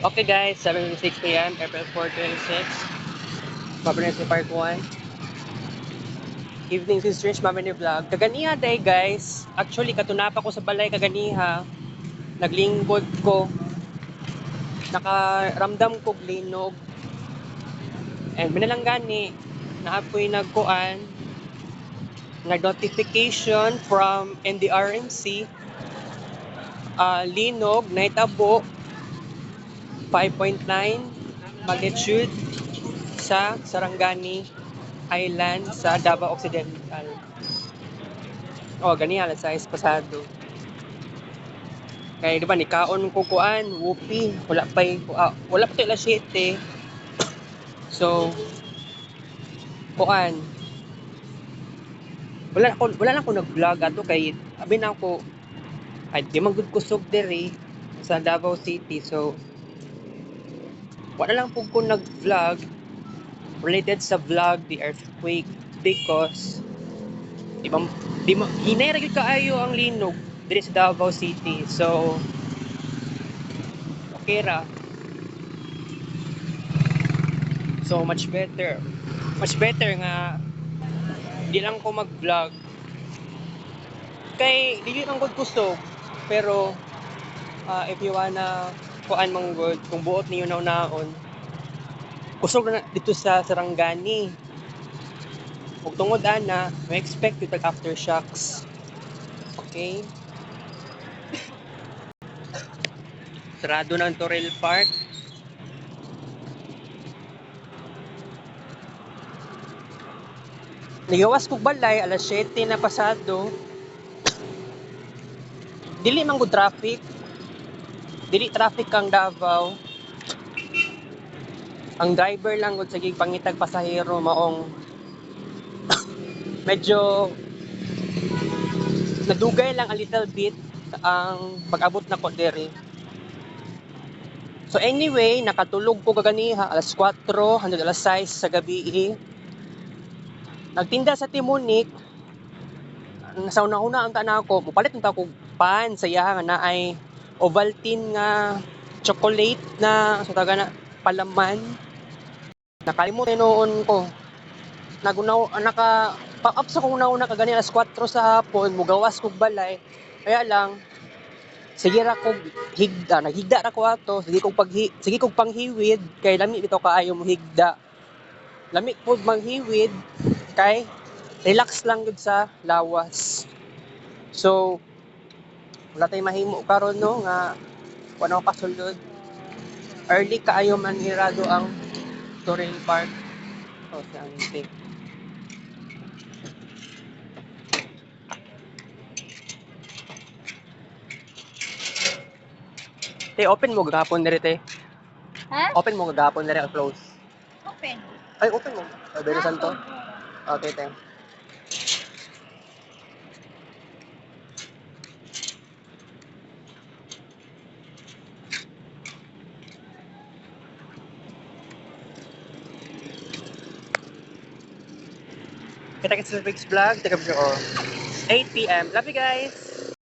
Okay guys, 7:06 p.m. April 4, 26. Mabinet si Part 1. Evening Sisters, Mabinet Vlog. Kaganiha day guys. Actually, katunapa ko sa balay kaganiha. Naglingkod ko. Nakaramdam ko linog. And minalang gani, naapoy nagkuan. Nag-notification from NDRMC. Linog, naitabo. 5.9 magnitude sa Sarangani Island sa Davao Occidental. Gani alas 6 pasado. Kaya di ba ni kaon ko kuan, wupi, wala pa to alas 7. So, kuan, wala lang ko nag-vlog ato kay abi na ako ay di man gud kusog diri sa Davao City. So, wala lang pug ko nag-vlog related sa vlog the earthquake because di ba hinay ra gyud kaayo ang linog diri sa Davao City. So, okay ra. So, much better. Much better nga di lang ko mag-vlog. Kay dili man gud kusog, pero if you wanna kuan mong good, kung buot niyo naon, kusog na dito sa Sarangani. Ug tungod ana, may expect yung aftershocks. Okay? Sarado na ang Toril Park. Nigawas kog balay alas 7 na pasado. Dili man gud traffic. Dili traffic kang Davao. Ang driver lang gud sige pangitag pasahero maong medyo nadugay lang a little bit ang pag-abot na ko diri. So anyway, nakatulog ko kaganiha alas 4 hanggang alas 6 sa gabi. Nagtinda sa Timonik. Sa una-una ang tanan ko, mupalit unta ko pan sa iyaha nga naay Ovaltine nga chocolate na sa taga na palaman. Nakalimot noon ko. Naka-up sa kong nauna kagani alas 4 sa hapon, mugawas kog balay. Kaya lang sige ra kog higda, naghigda ra ko ato, sige kog panghiwid kay lami bitaw kaayo mo higda. Lami pud manghiwid kay relax lang gud sa lawas. So wala tay mahimo karon no nga wala ko kasulod. Early kaayo man irado ang Toril Park. Sa Antique. Te, open mo gahapon diri te. Ha? Open mo gahapon diri o close? Open. Ay, open mo. Pero santo. Okay, te. Kita kita sa Fix Vlog. Take a video. 8 p.m. Love you guys.